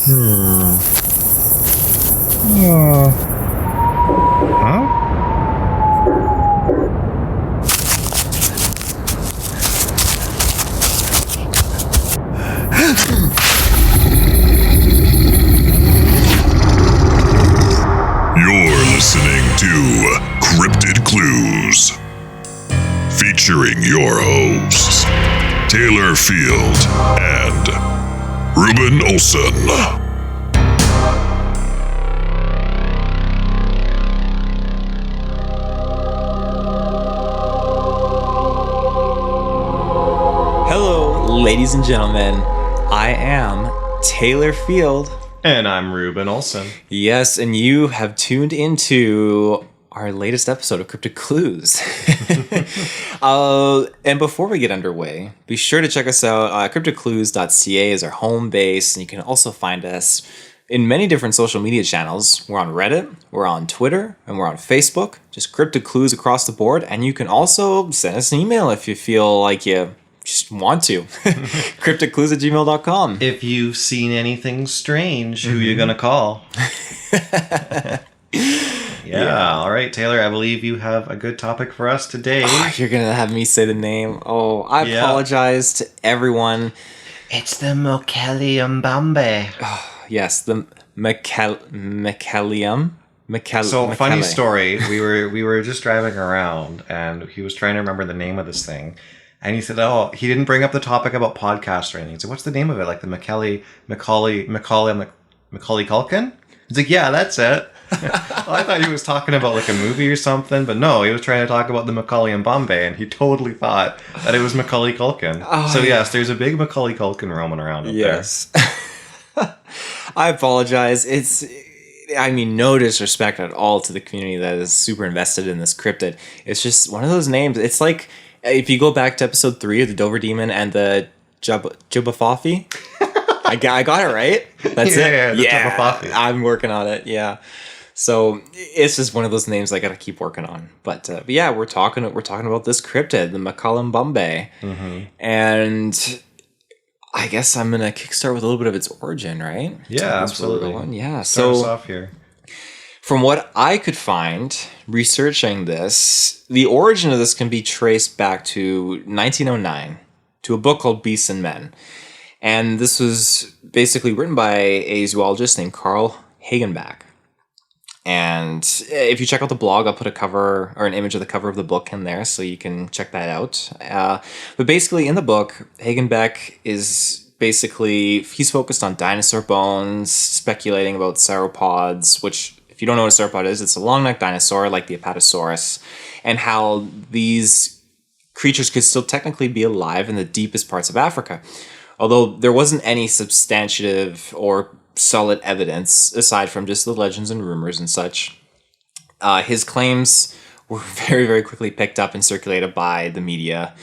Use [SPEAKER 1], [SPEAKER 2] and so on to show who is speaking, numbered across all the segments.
[SPEAKER 1] You're listening to Cryptid Clues, featuring your hosts, Taylor Field and Reuben Olson.
[SPEAKER 2] Hello, ladies and gentlemen. I am Taylor Field.
[SPEAKER 3] And I'm Reuben Olson.
[SPEAKER 2] Yes, and you have tuned into our latest episode of Cryptid Clues. And before we get underway, be sure to check us out. CryptidClues.ca is our home base, and you can also find us in many different social media channels. We're on Reddit, we're on Twitter, and we're on Facebook. Just Cryptid Clues across the board. And you can also send us an email if you feel like you just want to. CryptidClues@gmail.com.
[SPEAKER 3] If you've seen anything strange, who are you going to call? Yeah. All right, Taylor, I believe you have a good topic for us today.
[SPEAKER 2] Oh, you're going to have me say the name. Oh, I apologize to everyone.
[SPEAKER 3] It's the Mokele-Mbembe.
[SPEAKER 2] Yes, the Mokele-Mbembe.
[SPEAKER 3] So, funny story. We were just driving around, and he was trying to remember the name of this thing. And he said, he didn't bring up the topic about podcasts or anything. He said, what's the name of it? Like the Macaulay Culkin? He's like, yeah, that's it. Well, I thought he was talking about like a movie or something, but no, he was trying to talk about the Mokele-Mbembe, and he totally thought that it was Macaulay Culkin. So yes, there's a big Macaulay Culkin roaming around up there.
[SPEAKER 2] I apologize. No disrespect at all to the community that is super invested in this cryptid. It's just one of those names. It's like, if you go back to episode 3 of the Dover Demon and the Jubbafofi, I got it right. That's it.
[SPEAKER 3] Yeah,
[SPEAKER 2] I'm working on it. Yeah. So it's just one of those names I got to keep working on. But yeah, we're talking about this cryptid, the Mokele-Mbembe, and I guess I'm gonna kickstart with a little bit of its origin, right?
[SPEAKER 3] Yeah, absolutely.
[SPEAKER 2] Yeah.
[SPEAKER 3] Start us off here.
[SPEAKER 2] From what I could find researching this, the origin of this can be traced back to 1909 to a book called Beasts and Men. And this was basically written by a zoologist named Carl Hagenbeck. And if you check out the blog, I'll put a cover or an image of the cover of the book in there so you can check that out. But basically in the book, Hagenbeck is he's focused on dinosaur bones, speculating about sauropods, which, if you don't know what a sauropod is, it's a long-necked dinosaur like the Apatosaurus, and how these creatures could still technically be alive in the deepest parts of Africa. Although there wasn't any substantive or solid evidence aside from just the legends and rumors and such. His claims were very, very quickly picked up and circulated by the media.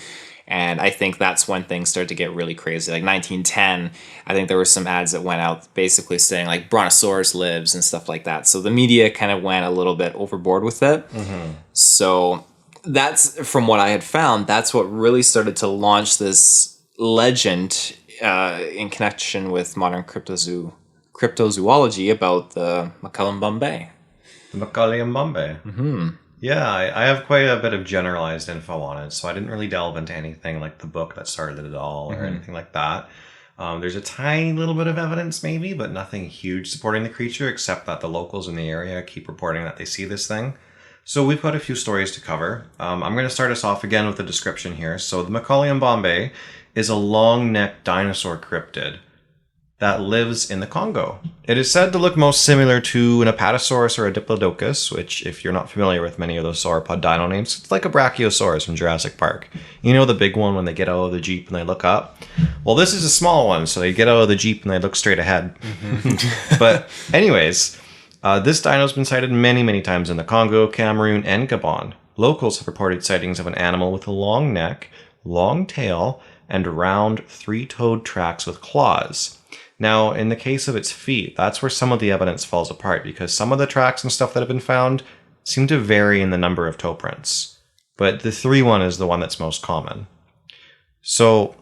[SPEAKER 2] And I think that's when things started to get really crazy. Like 1910, I think there were some ads that went out basically saying like Brontosaurus lives and stuff like that. So the media kind of went a little bit overboard with it. So that's, from what I had found, that's what really started to launch this legend in connection with modern cryptozoology about the Mokele-Mbembe.
[SPEAKER 3] The Mokele-Mbembe. Yeah, I have quite a bit of generalized info on it, so I didn't really delve into anything like the book that started it all or anything like that. There's a tiny little bit of evidence maybe, but nothing huge supporting the creature, except that the locals in the area keep reporting that they see this thing. So we've got a few stories to cover. I'm going to start us off again with the description here. So the Mokele-Mbembe is a long-necked dinosaur cryptid that lives in the Congo. It is said to look most similar to an Apatosaurus or a Diplodocus, which, if you're not familiar with many of those sauropod dino names, it's like a Brachiosaurus from Jurassic Park. You know the big one when they get out of the Jeep and they look up? Well, this is a small one, so they get out of the Jeep and they look straight ahead. But anyways, this dino's been sighted many, many times in the Congo, Cameroon, and Gabon. Locals have reported sightings of an animal with a long neck, long tail, and round three-toed tracks with claws. Now, in the case of its feet, that's where some of the evidence falls apart, because some of the tracks and stuff that have been found seem to vary in the number of toe prints. But the 3 one is the one that's most common. So,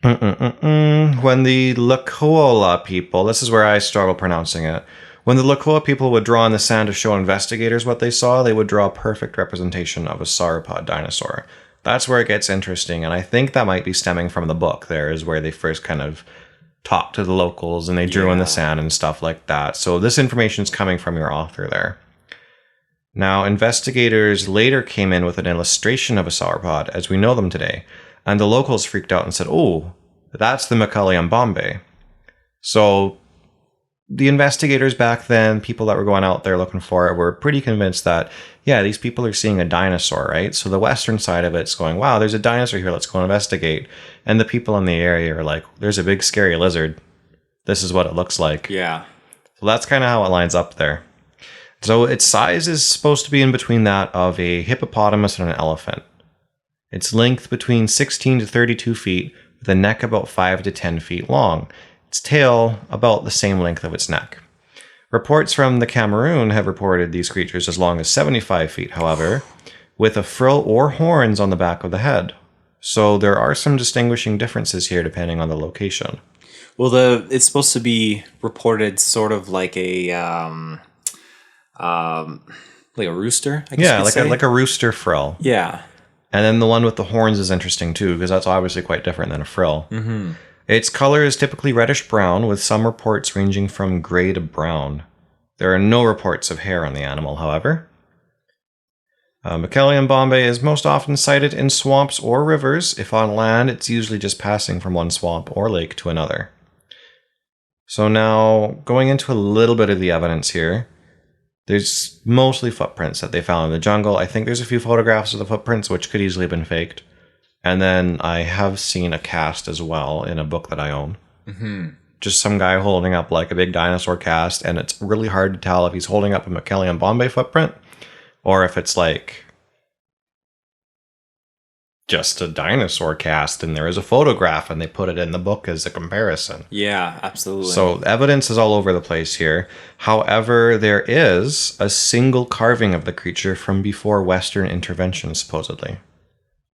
[SPEAKER 3] When the Lakota people, this is where I struggle pronouncing it. When the Lakota people would draw in the sand to show investigators what they saw, they would draw a perfect representation of a sauropod dinosaur. That's where it gets interesting, and I think that might be stemming from the book. There is where they first kind of talked to the locals and they drew in the sand and stuff like that. So this information is coming from your author there. Now, investigators later came in with an illustration of a sauropod as we know them today, and the locals freaked out and said, oh, that's the Mokele-Mbembe. So the investigators back then, people that were going out there looking for it, were pretty convinced that, yeah, these people are seeing a dinosaur, right? So the western side of it's going, wow, there's a dinosaur here, let's go investigate. And the people in the area are like, there's a big scary lizard. This is what it looks like.
[SPEAKER 2] Yeah.
[SPEAKER 3] So that's kind of how it lines up there. So its size is supposed to be in between that of a hippopotamus and an elephant. Its length between 16 to 32 feet, with a neck about 5 to 10 feet long. Its tail about the same length of its neck. Reports from the Cameroon have reported these creatures as long as 75 feet, however, with a frill or horns on the back of the head. So there are some distinguishing differences here depending on the location.
[SPEAKER 2] Well, it's supposed to be reported sort of like a rooster, I guess.
[SPEAKER 3] Yeah, like a rooster frill.
[SPEAKER 2] Yeah.
[SPEAKER 3] And then the one with the horns is interesting too, because that's obviously quite different than a frill. Mm-hmm. Its color is typically reddish-brown, with some reports ranging from gray to brown. There are no reports of hair on the animal, however. Mokele-Mbembe is most often sighted in swamps or rivers. If on land, it's usually just passing from one swamp or lake to another. So now, going into a little bit of the evidence here, there's mostly footprints that they found in the jungle. I think there's a few photographs of the footprints, which could easily have been faked. And then I have seen a cast as well in a book that I own. Mm-hmm. Just some guy holding up like a big dinosaur cast, and it's really hard to tell if he's holding up a Mokele-Mbembe footprint or if it's like just a dinosaur cast and there is a photograph and they put it in the book as a comparison.
[SPEAKER 2] Yeah, absolutely.
[SPEAKER 3] So evidence is all over the place here. However, there is a single carving of the creature from before Western intervention, supposedly.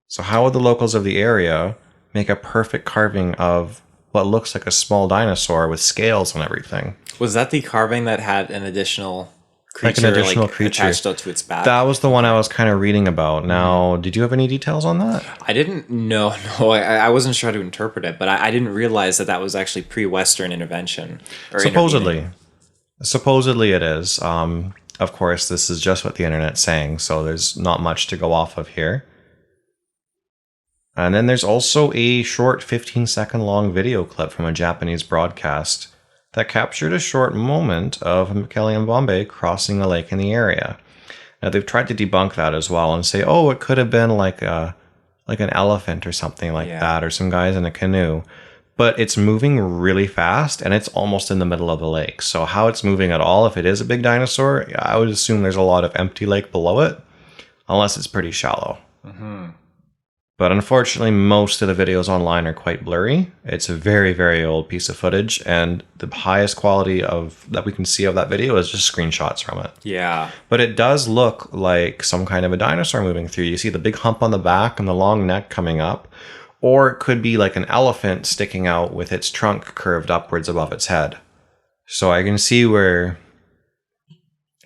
[SPEAKER 3] So how would the locals of the area make a perfect carving of what looks like a small dinosaur with scales and everything?
[SPEAKER 2] Was that the carving that had an additional creature, attached to its back?
[SPEAKER 3] That was the one I was kind of reading about. Now, did you have any details on that?
[SPEAKER 2] I didn't know. No, I wasn't sure how to interpret it, but I didn't realize that was actually pre-Western intervention.
[SPEAKER 3] Supposedly it is. Of course, this is just what the internet's saying, so there's not much to go off of here. And then there's also a short 15-second long video clip from a Japanese broadcast that captured a short moment of Mokele-Mbembe crossing a lake in the area. Now, they've tried to debunk that as well and say, oh, it could have been like an elephant or something like that, or some guys in a canoe. But it's moving really fast, and it's almost in the middle of the lake. So how it's moving at all, if it is a big dinosaur, I would assume there's a lot of empty lake below it, unless it's pretty shallow. Mm-hmm. But unfortunately, most of the videos online are quite blurry. It's a very, very old piece of footage, and the highest quality that we can see of that video is just screenshots from it.
[SPEAKER 2] Yeah.
[SPEAKER 3] But it does look like some kind of a dinosaur moving through. You see the big hump on the back and the long neck coming up. Or it could be like an elephant sticking out with its trunk curved upwards above its head. So I can see where,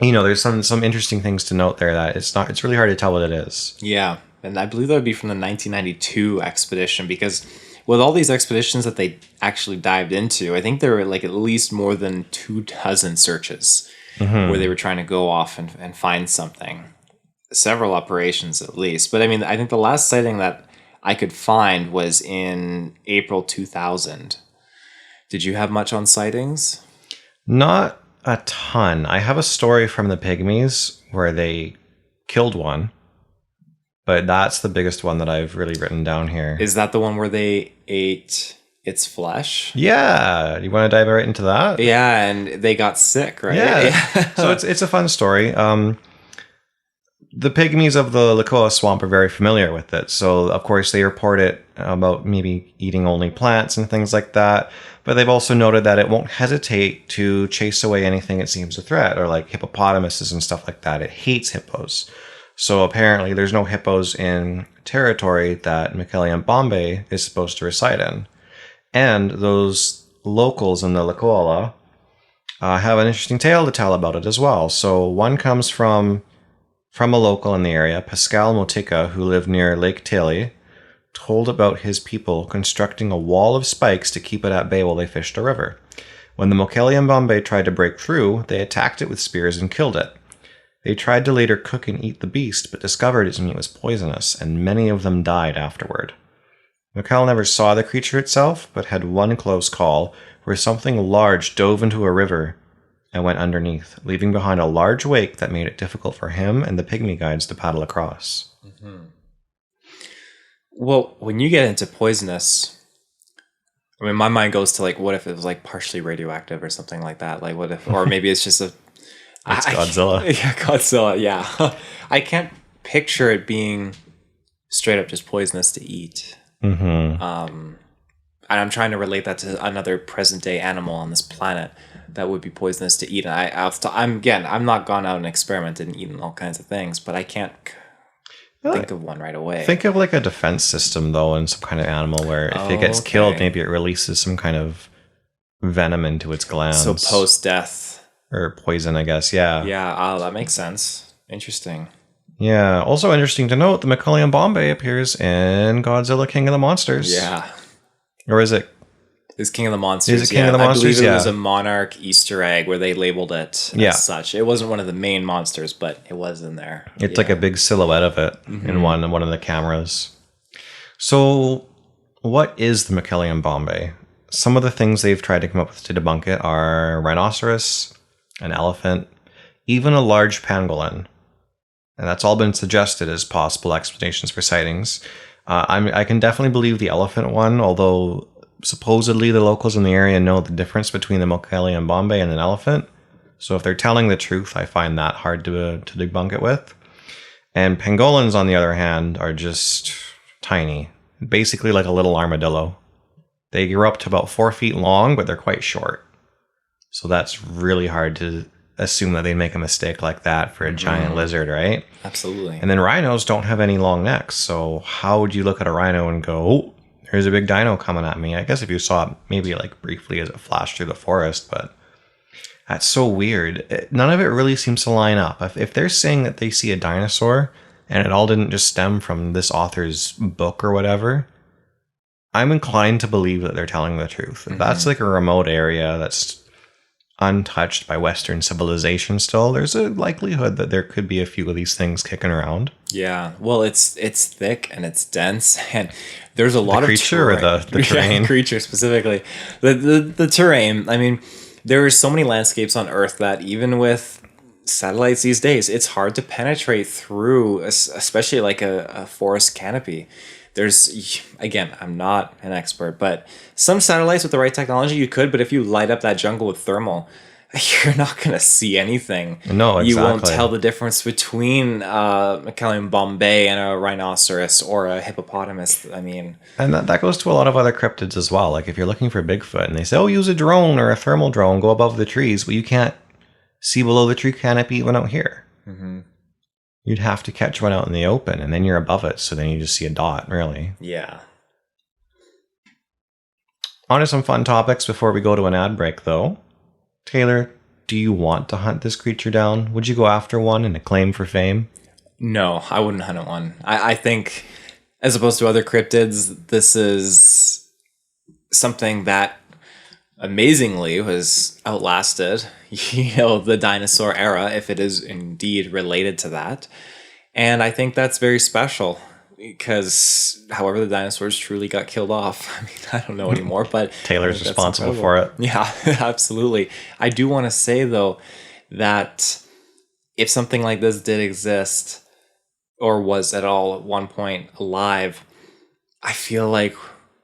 [SPEAKER 3] there's some interesting things to note there that it's really hard to tell what it is.
[SPEAKER 2] Yeah. And I believe that would be from the 1992 expedition, because with all these expeditions that they actually dived into, I think there were like at least more than 24 searches where they were trying to go off and find something. Several operations at least. But I mean, I think the last sighting that I could find was in April 2000. Did you have much on sightings?
[SPEAKER 3] Not a ton. I have a story from the Pygmies where they killed one. But that's the biggest one that I've really written down here.
[SPEAKER 2] Is that the one where they ate its flesh?
[SPEAKER 3] Yeah. You want to dive right into that?
[SPEAKER 2] Yeah, and they got sick, right?
[SPEAKER 3] Yeah. So it's a fun story. The Pygmies of the Lakota Swamp are very familiar with it. So, of course, they report it about maybe eating only plants and things like that. But they've also noted that it won't hesitate to chase away anything it seems a threat, or like hippopotamuses and stuff like that. It hates hippos. So apparently there's no hippos in territory that Mokele-Mbembe is supposed to reside in. And those locals in the Lakoala have an interesting tale to tell about it as well. So one comes from a local in the area, Pascal Motika, who lived near Lake Tilly, told about his people constructing a wall of spikes to keep it at bay while they fished a river. When the Mokele-Mbembe tried to break through, they attacked it with spears and killed it. They tried to later cook and eat the beast, but discovered its meat was poisonous, and many of them died afterward. Mokele never saw the creature itself, but had one close call where something large dove into a river and went underneath, leaving behind a large wake that made it difficult for him and the pygmy guides to paddle across.
[SPEAKER 2] Mm-hmm. Well, when you get into poisonous, I mean, my mind goes to like, what if it was like partially radioactive or something like that? Like, what if, or maybe it's just
[SPEAKER 3] It's Godzilla.
[SPEAKER 2] Yeah, Godzilla. Yeah, I can't picture it being straight up just poisonous to eat.
[SPEAKER 3] Mm-hmm.
[SPEAKER 2] And I'm trying to relate that to another present day animal on this planet that would be poisonous to eat. And I'm not gone out and experimented and eaten all kinds of things, but I can't think of one right away.
[SPEAKER 3] Think of like a defense system though, in some kind of animal where if it gets killed, maybe it releases some kind of venom into its glands.
[SPEAKER 2] So post-death.
[SPEAKER 3] Or poison, I guess. Yeah.
[SPEAKER 2] Yeah, that makes sense. Interesting.
[SPEAKER 3] Yeah. Also interesting to note, the Mokele-Mbembe appears in Godzilla King of the Monsters.
[SPEAKER 2] Yeah.
[SPEAKER 3] Or is it?
[SPEAKER 2] It's King of the Monsters.
[SPEAKER 3] Is it King of the Monsters?
[SPEAKER 2] I believe it was a Monarch Easter egg where they labeled it as such. It wasn't one of the main monsters, but it was in there.
[SPEAKER 3] It's like a big silhouette of it in one of the cameras. So what is the Mokele-Mbembe? Some of the things they've tried to come up with to debunk it are rhinoceros, an elephant, even a large pangolin. And that's all been suggested as possible explanations for sightings. I can definitely believe the elephant one, although supposedly the locals in the area know the difference between the Mokele-Mbembe and an elephant. So if they're telling the truth, I find that hard to debunk it with. And pangolins, on the other hand, are just tiny. Basically like a little armadillo. They grow up to about 4 feet long, but they're quite short. So that's really hard to assume that they make a mistake like that for a giant lizard, right?
[SPEAKER 2] Absolutely.
[SPEAKER 3] And then rhinos don't have any long necks. So how would you look at a rhino and go, oh, there's a big dino coming at me? I guess if you saw it maybe like briefly as it flashed through the forest, but that's so weird. None of it really seems to line up. If they're saying that they see a dinosaur and it all didn't just stem from this author's book or whatever, I'm inclined to believe that they're telling the truth. If that's like a remote area that's untouched by Western civilization still, there's a likelihood that there could be a few of these things kicking around.
[SPEAKER 2] Yeah, well, it's thick and it's dense, and there's a lot
[SPEAKER 3] of creature
[SPEAKER 2] terrain.
[SPEAKER 3] Or the terrain.
[SPEAKER 2] Yeah, creature specifically. The terrain. I mean, there are so many landscapes on Earth that even with satellites these days, it's hard to penetrate through, especially like a forest canopy. There's, again, I'm not an expert, but some satellites with the right technology you could, but if you light up that jungle with thermal, you're not going to see anything.
[SPEAKER 3] No, exactly.
[SPEAKER 2] You won't tell the difference between Mokele-Mbembe and a rhinoceros or a hippopotamus. I mean...
[SPEAKER 3] And that goes to a lot of other cryptids as well. Like if you're looking for Bigfoot and they say, oh, use a drone or a thermal drone, go above the trees. Well, you can't see below the tree canopy even out here. Mm-hmm. You'd have to catch one out in the open, and then you're above it, so then you just see a dot, really.
[SPEAKER 2] Yeah.
[SPEAKER 3] On to some fun topics before we go to an ad break, though. Taylor, do you want to hunt this creature down? Would you go after one in a claim for fame?
[SPEAKER 2] No, I wouldn't hunt one. I think, as opposed to other cryptids, this is something that amazingly was outlasted, the dinosaur era, if it is indeed related to that. And I think that's very special because however the dinosaurs truly got killed off, I mean, I don't know anymore, but
[SPEAKER 3] Taylor's responsible for it.
[SPEAKER 2] Yeah, absolutely. I do want to say though, that if something like this did exist or was at all at one point alive, I feel like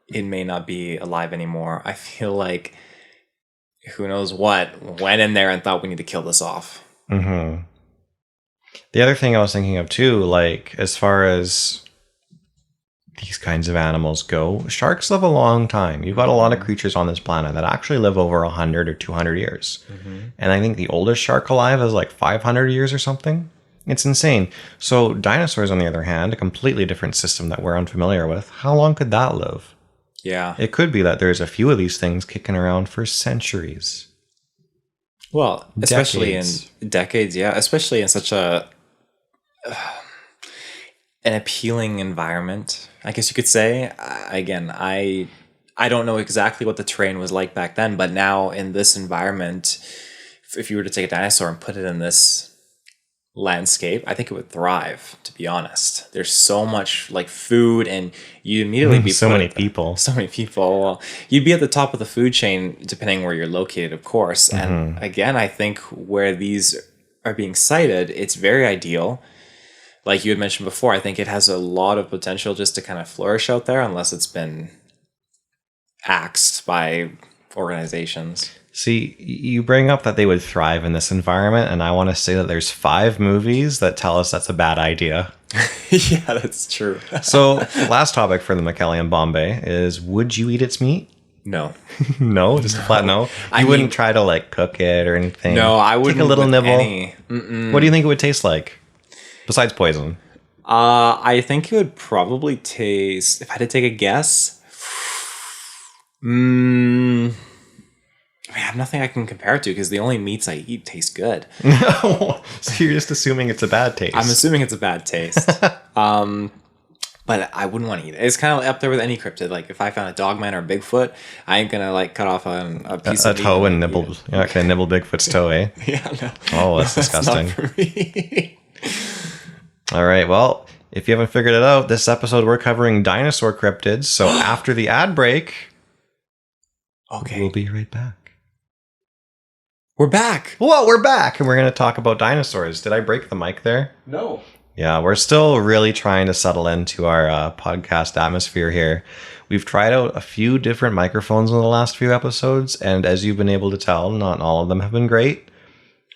[SPEAKER 2] it may not be alive anymore. I feel like who knows what went in there and thought we need to kill this off.
[SPEAKER 3] Mm-hmm. The other thing I was thinking of too, like as far as these kinds of animals go, sharks live a long time. You've got a lot of creatures on this planet that actually live over 100 or 200 years. Mm-hmm. And I think the oldest shark alive is like 500 years or something. It's insane. So dinosaurs, on the other hand, a completely different system that we're unfamiliar with. How long could that live?
[SPEAKER 2] Yeah.
[SPEAKER 3] It could be that there's a few of these things kicking around for centuries.
[SPEAKER 2] Well, especially in decades, yeah. Especially in such an appealing environment, I guess you could say. Again, I don't know exactly what the terrain was like back then, but now in this environment, if you were to take a dinosaur and put it in this landscape, I think it would thrive, to be honest. There's so much like food, and you immediately be
[SPEAKER 3] so many people.
[SPEAKER 2] Well, you'd be at the top of the food chain depending where you're located, of course. And again, I think where these are being sited, it's very ideal. Like you had mentioned before, I think it has a lot of potential just to kind of flourish out there, unless it's been axed by organizations.
[SPEAKER 3] See, you bring up that they would thrive in this environment, and I want to say that there's 5 movies that tell us that's a bad idea.
[SPEAKER 2] Yeah, that's true.
[SPEAKER 3] So, last topic for the Mokele-Mbembe is, would you eat its meat?
[SPEAKER 2] No.
[SPEAKER 3] No? Just a flat no? You wouldn't try to, like, cook it or anything?
[SPEAKER 2] No, I wouldn't.
[SPEAKER 3] Take a little nibble?
[SPEAKER 2] What
[SPEAKER 3] do you think it would taste like? Besides poison.
[SPEAKER 2] I think it would probably taste, if I had to take a guess, I have nothing I can compare it to because the only meats I eat taste good.
[SPEAKER 3] So you're just assuming it's a bad taste.
[SPEAKER 2] I'm assuming it's a bad taste. But I wouldn't want to eat it. It's kind of up there with any cryptid. Like if I found a dogman or a Bigfoot, I ain't gonna like cut off a piece of
[SPEAKER 3] a toe and nibble. You're not gonna nibble Bigfoot's toe, eh?
[SPEAKER 2] Yeah, no.
[SPEAKER 3] Oh, that's disgusting.
[SPEAKER 2] Not for me.
[SPEAKER 3] All right. Well, if you haven't figured it out, this episode we're covering dinosaur cryptids. So after the ad break, we'll be right back.
[SPEAKER 2] We're back.
[SPEAKER 3] Well, we're back, and we're going to talk about dinosaurs. Did I break the mic there?
[SPEAKER 2] No.
[SPEAKER 3] Yeah, we're still really trying to settle into our podcast atmosphere here. We've tried out a few different microphones in the last few episodes, and as you've been able to tell, not all of them have been great.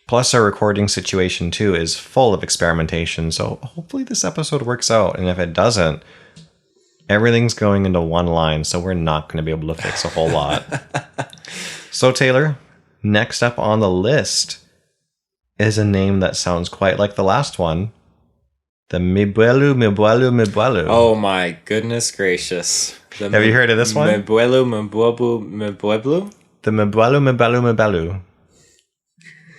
[SPEAKER 3] Plus, our recording situation, too, is full of experimentation, so hopefully this episode works out, and if it doesn't, everything's going into one line, so we're not going to be able to fix a whole lot. So, Taylor, next up on the list is a name that sounds quite like the last one. The Mokele-Mbembe.
[SPEAKER 2] Oh my goodness gracious.
[SPEAKER 3] Have you heard of this one?
[SPEAKER 2] Mokele-Mbembe?
[SPEAKER 3] The Mokele-Mbembe.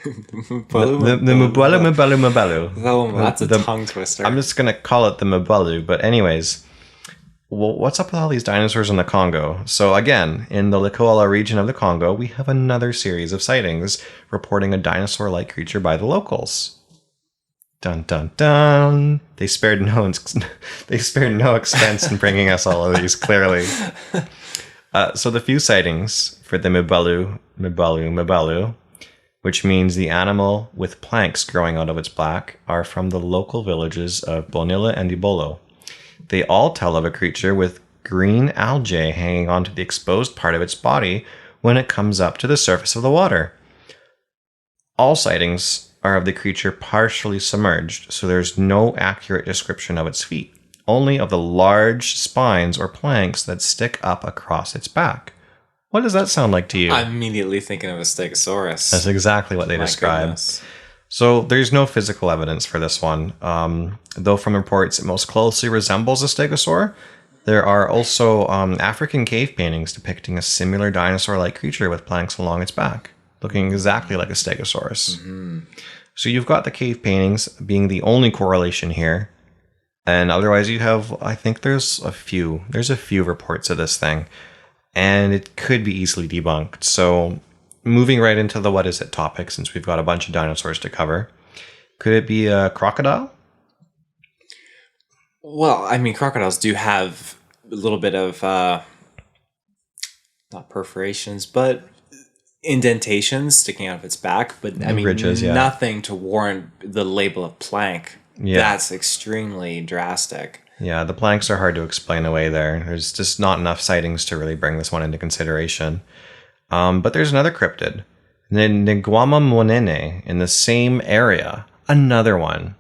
[SPEAKER 3] The Mokele-Mbembe.
[SPEAKER 2] Oh, that's a tongue twister.
[SPEAKER 3] I'm just going to call it the Mokele, but anyways, well, what's up with all these dinosaurs in the Congo? So again, in the Likoala region of the Congo, we have another series of sightings reporting a dinosaur-like creature by the locals. Dun dun dun! They spared no expense in bringing us all of these. Clearly, so the few sightings for the Mokele-Mbembe, which means the animal with planks growing out of its back, are from the local villages of Bonilla and Ibolo. They all tell of a creature with green algae hanging onto the exposed part of its body when it comes up to the surface of the water. All sightings are of the creature partially submerged, so there's no accurate description of its feet, only of the large spines or planks that stick up across its back. What does that sound like to you?
[SPEAKER 2] I'm immediately thinking of a Stegosaurus.
[SPEAKER 3] That's exactly what they describe.
[SPEAKER 2] Goodness.
[SPEAKER 3] So there's no physical evidence for this one, though from reports it most closely resembles a stegosaur. There are also African cave paintings depicting a similar dinosaur-like creature with planks along its back, looking exactly like a stegosaurus. Mm-hmm. So you've got the cave paintings being the only correlation here, and otherwise you have, I think there's a few reports of this thing, and it could be easily debunked. So moving right into the what is it topic, since we've got a bunch of dinosaurs to cover. Could it be a crocodile?
[SPEAKER 2] Well, I mean, crocodiles do have a little bit of, not perforations, but indentations sticking out of its back. But I mean, ridges, nothing to warrant the label of plank. Yeah. That's extremely drastic.
[SPEAKER 3] Yeah, the planks are hard to explain away there. There's just not enough sightings to really bring this one into consideration. But there's another cryptid, the Ngwama-Monene, in the same area. Another one,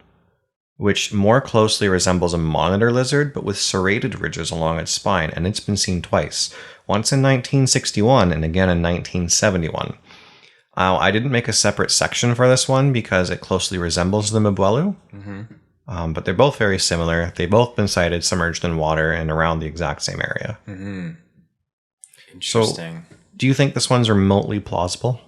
[SPEAKER 3] which more closely resembles a monitor lizard, but with serrated ridges along its spine, and it's been seen twice. Once in 1961, and again in 1971. I didn't make a separate section for this one because it closely resembles the Mokele. Mm-hmm. But they're both very similar. They've both been sighted submerged in water and around the exact same area.
[SPEAKER 2] Mm-hmm. Interesting.
[SPEAKER 3] So, do you think this one's remotely plausible?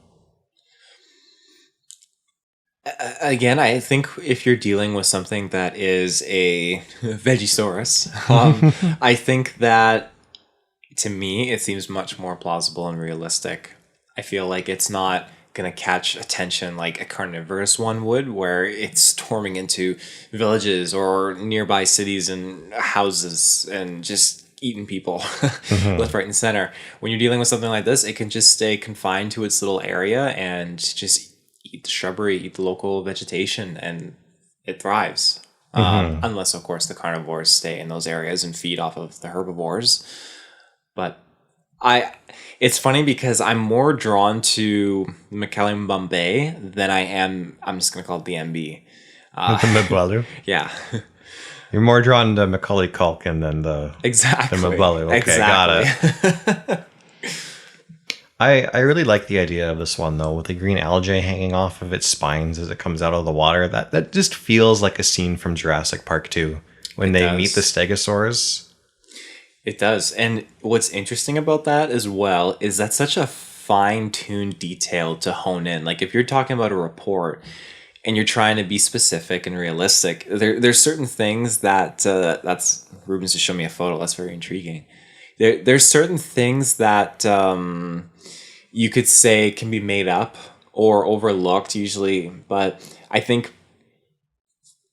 [SPEAKER 2] Again, I think if you're dealing with something that is a Vegisaurus, I think that, to me, it seems much more plausible and realistic. I feel like it's not going to catch attention like a carnivorous one would, where it's storming into villages or nearby cities and houses and just eating people left, right, and center. When you're dealing with something like this, it can just stay confined to its little area and just eat the shrubbery, eat the local vegetation, and it thrives. Unless, of course, the carnivores stay in those areas and feed off of the herbivores. But it's funny because I'm more drawn to Mokele-Mbembe than I am, I'm just going to call it the MB.
[SPEAKER 3] The Mbelu?
[SPEAKER 2] Yeah.
[SPEAKER 3] You're more drawn to Macaulay Culkin than the Mbelu. Okay,
[SPEAKER 2] exactly.
[SPEAKER 3] got it. I really like the idea of this one, though, with the green algae hanging off of its spines as it comes out of the water. That just feels like a scene from Jurassic Park 2 when they meet the stegosaurs.
[SPEAKER 2] It does. And what's interesting about that as well is that's such a fine-tuned detail to hone in. Like if you're talking about a report and you're trying to be specific and realistic, there's certain things that's Ruben's just showed me a photo. That's very intriguing. There's certain things that you could say can be made up or overlooked usually, but I think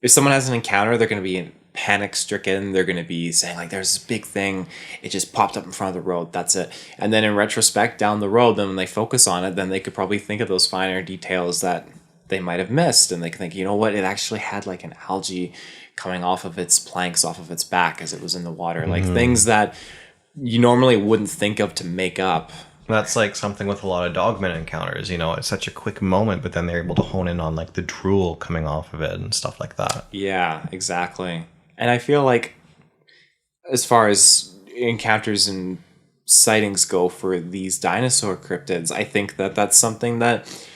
[SPEAKER 2] if someone has an encounter, they're going to be panic stricken. They're going to be saying like, there's this big thing, it just popped up in front of the road, that's it. And then in retrospect down the road, then when they focus on it, then they could probably think of those finer details that they might have missed, and they can think, you know what, it actually had like an algae coming off of its planks off of its back as it was in the water. Like things that you normally wouldn't think of to make up.
[SPEAKER 3] That's like something with a lot of dogman encounters, it's such a quick moment, but then they're able to hone in on like the drool coming off of it and stuff like that.
[SPEAKER 2] Yeah, exactly. And I feel like as far as encounters and sightings go for these dinosaur cryptids, I think that that's something that,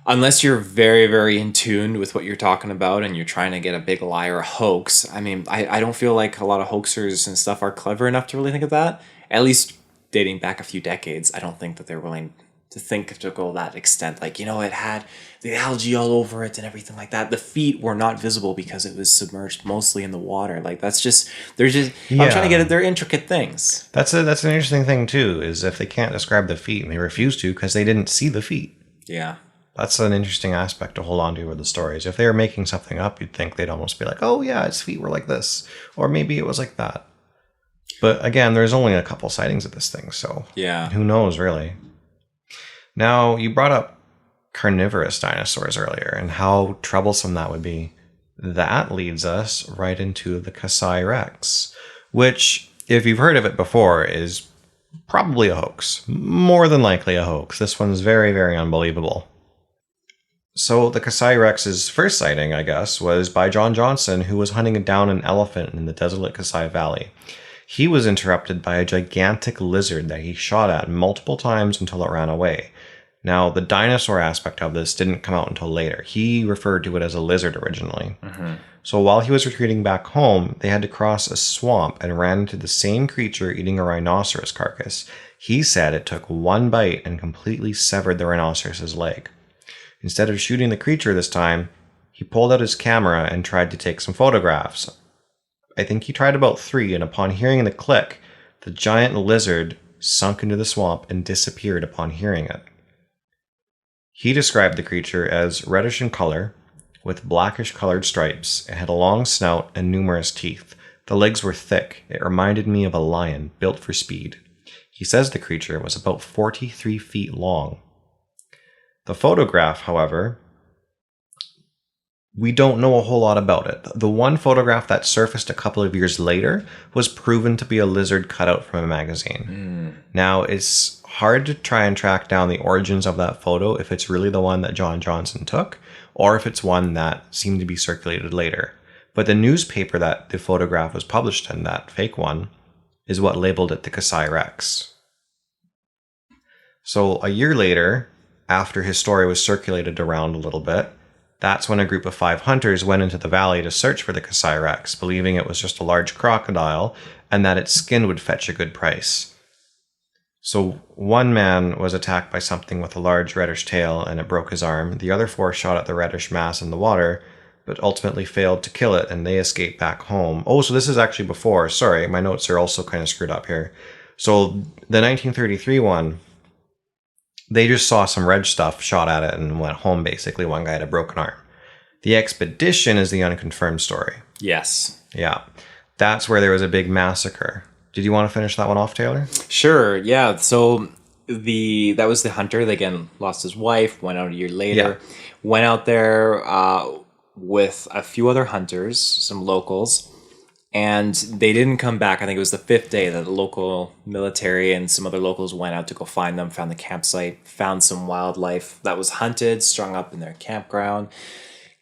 [SPEAKER 2] unless you're very, very in tune with what you're talking about and you're trying to get a big lie or a hoax, I mean, I don't feel like a lot of hoaxers and stuff are clever enough to really think of that. At least dating back a few decades, I don't think that they're willing to think to go that extent. Like, it had the algae all over it and everything like that. The feet were not visible because it was submerged mostly in the water. Like, I'm trying to get at their intricate things.
[SPEAKER 3] That's an interesting thing too, is if they can't describe the feet and they refuse to because they didn't see the feet.
[SPEAKER 2] Yeah.
[SPEAKER 3] That's an interesting aspect to hold on to with the stories. If they were making something up, you'd think they'd almost be like, oh yeah, its feet were like this. Or maybe it was like that. But again, there's only a couple sightings of this thing, so
[SPEAKER 2] yeah,
[SPEAKER 3] who knows really. Now, you brought up carnivorous dinosaurs earlier and how troublesome that would be. That leads us right into the Cassairex, which, if you've heard of it before, is probably a hoax. More than likely a hoax. This one's very, very unbelievable. So the Cassaiorex's first sighting, I guess, was by John Johnson, who was hunting down an elephant in the desolate Kassai Valley. He was interrupted by a gigantic lizard that he shot at multiple times until it ran away. Now, the dinosaur aspect of this didn't come out until later. He referred to it as a lizard originally. So while he was retreating back home, they had to cross a swamp and ran into the same creature eating a rhinoceros carcass. He said it took one bite and completely severed the rhinoceros's leg. Instead of shooting the creature this time, he pulled out his camera and tried to take some photographs. I think he tried about 3, and upon hearing the click, the giant lizard sunk into the swamp and disappeared upon hearing it. He described the creature as reddish in color, with blackish-colored stripes. It had a long snout and numerous teeth. The legs were thick. It reminded me of a lion, built for speed. He says the creature was about 43 feet long. The photograph, however, we don't know a whole lot about it. The one photograph that surfaced a couple of years later was proven to be a lizard cut out from a magazine. Now, it's hard to try and track down the origins of that photo if it's really the one that John Johnson took, or if it's one that seemed to be circulated later. But the newspaper that the photograph was published in, that fake one, is what labeled it the Cassairex. So a year later, after his story was circulated around a little bit, that's when a group of 5 hunters went into the valley to search for the Cassairex, believing it was just a large crocodile and that its skin would fetch a good price. So one man was attacked by something with a large reddish tail and it broke his arm. The other 4 shot at the reddish mass in the water, but ultimately failed to kill it, and they escaped back home. Oh, so this is actually before. Sorry, my notes are also kind of screwed up here. So the 1933 one, they just saw some red stuff, shot at it, and went home, basically. One guy had a broken arm. The expedition is the unconfirmed story.
[SPEAKER 2] Yes.
[SPEAKER 3] Yeah. That's where there was a big massacre. Did you want to finish that one off, Taylor?
[SPEAKER 2] Sure, yeah. So that was the hunter. They again lost his wife, went out a year later, went out there with a few other hunters, some locals, and they didn't come back. I think it was the 5th day that the local military and some other locals went out to go find them, found the campsite, found some wildlife that was hunted, strung up in their campground,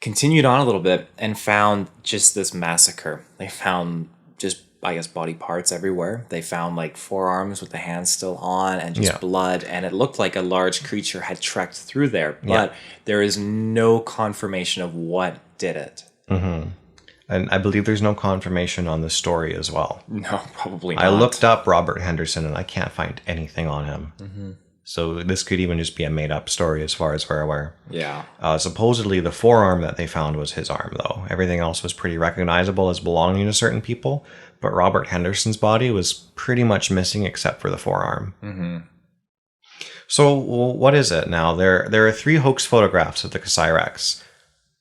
[SPEAKER 2] continued on a little bit, and found just this massacre. They found just, I guess, body parts everywhere. They found like forearms with the hands still on and just blood. And it looked like a large creature had trekked through there. But there is no confirmation of what did it.
[SPEAKER 3] Mm-hmm. And I believe there's no confirmation on the story as well.
[SPEAKER 2] No, probably not.
[SPEAKER 3] I looked up Robert Henderson and I can't find anything on him. Mm-hmm. So this could even just be a made-up story as far as we're aware.
[SPEAKER 2] Yeah.
[SPEAKER 3] Supposedly the forearm that they found was his arm, though. Everything else was pretty recognizable as belonging to certain people. But Robert Henderson's body was pretty much missing except for the forearm. Mm-hmm. So what is it now? There are 3 hoax photographs of the Cassairex.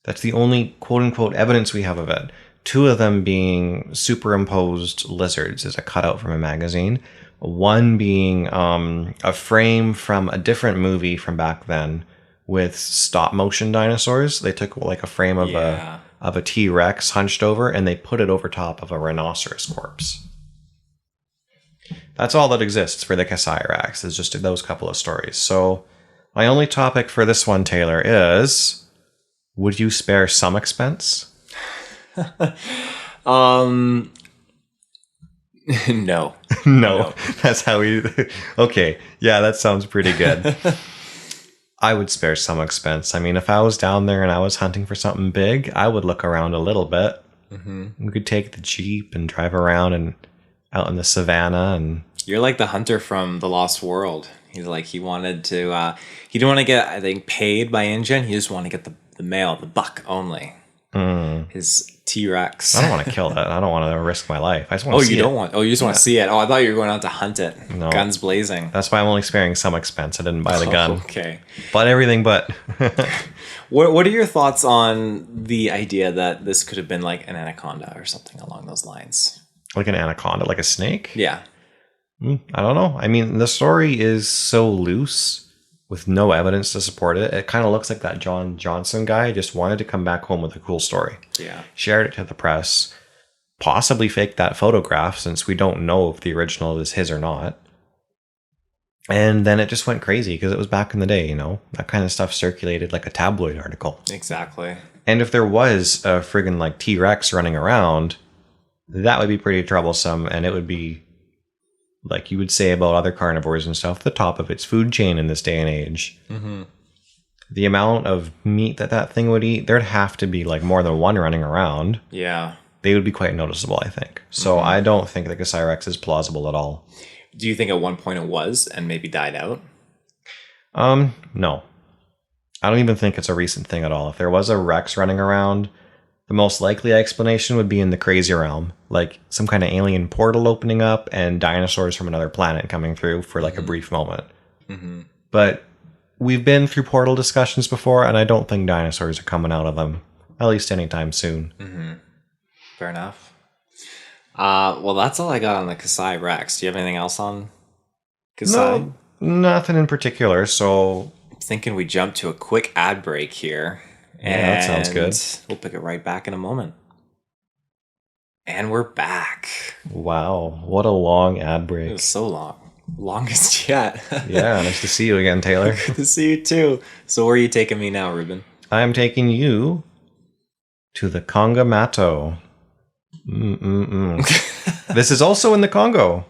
[SPEAKER 3] That's the only quote-unquote evidence we have of it. 2 of them being superimposed lizards as a cutout from a magazine. One being a frame from a different movie from back then with stop-motion dinosaurs. They took like a frame of a T-Rex hunched over and they put it over top of a rhinoceros corpse. That's all that exists for the Cassairex, is just those couple of stories. So my only topic for this one, Taylor, is... would you spare some expense?
[SPEAKER 2] No.
[SPEAKER 3] No. That's how we... Okay. Yeah, that sounds pretty good. I would spare some expense. I mean, if I was down there and I was hunting for something big, I would look around a little bit. Mm-hmm. We could take the Jeep and drive around and out in the savannah. And
[SPEAKER 2] you're like the hunter from The Lost World. He's like, he wanted to... he didn't want to get, I think, paid by InGen. He just wanted to get the male, the buck only. His T-Rex.
[SPEAKER 3] I don't want to kill it. I don't want to risk my life. I just want to see it.
[SPEAKER 2] You just want to see it. Oh, I thought you were going out to hunt it. No. Guns blazing.
[SPEAKER 3] That's why I'm only sparing some expense. I didn't buy the gun.
[SPEAKER 2] Okay.
[SPEAKER 3] But everything but.
[SPEAKER 2] What are your thoughts on the idea that this could have been like an anaconda or something along those lines?
[SPEAKER 3] Like an anaconda? Like a snake?
[SPEAKER 2] Yeah.
[SPEAKER 3] I don't know. I mean, the story is so loose with no evidence to support it. It kind of looks like that John Johnson guy just wanted to come back home with a cool story.
[SPEAKER 2] Yeah.
[SPEAKER 3] Shared it to the press, possibly faked that photograph since we don't know if the original is his or not. And then it just went crazy because it was back in the day, you know? That kind of stuff circulated like a tabloid article.
[SPEAKER 2] Exactly.
[SPEAKER 3] And if there was a friggin' like T-Rex running around, that would be pretty troublesome, and it would be, like you would say about other carnivores and stuff, the top of its food chain in this day and age. Mm-hmm. The amount of meat that thing would eat, there'd have to be like more than one running around.
[SPEAKER 2] Yeah. They
[SPEAKER 3] would be quite noticeable, I think. So I don't think the Cassairex is plausible at all.
[SPEAKER 2] Do you think at one point it was and maybe died out?
[SPEAKER 3] No. I don't even think it's a recent thing at all. If there was a Rex running around, the most likely explanation would be in the crazy realm, like some kind of alien portal opening up and dinosaurs from another planet coming through for like a brief moment. Mm-hmm. But we've been through portal discussions before, and I don't think dinosaurs are coming out of them, at least anytime soon.
[SPEAKER 2] Mm-hmm. Fair enough. Well, that's all I got on the Cassairex. Do you have anything else on Cassai?
[SPEAKER 3] No, nothing in particular. So
[SPEAKER 2] I'm thinking we jump to a quick ad break here.
[SPEAKER 3] Yeah, that sounds good.
[SPEAKER 2] We'll pick it right back in a moment. And we're back.
[SPEAKER 3] Wow, what a long ad break.
[SPEAKER 2] It was so long. Longest yet.
[SPEAKER 3] Yeah, nice to see you again, Taylor.
[SPEAKER 2] Good to see you too. So where are you taking me now, Reuben?
[SPEAKER 3] I'm taking you to the Congo Mato. This is also in the Congo.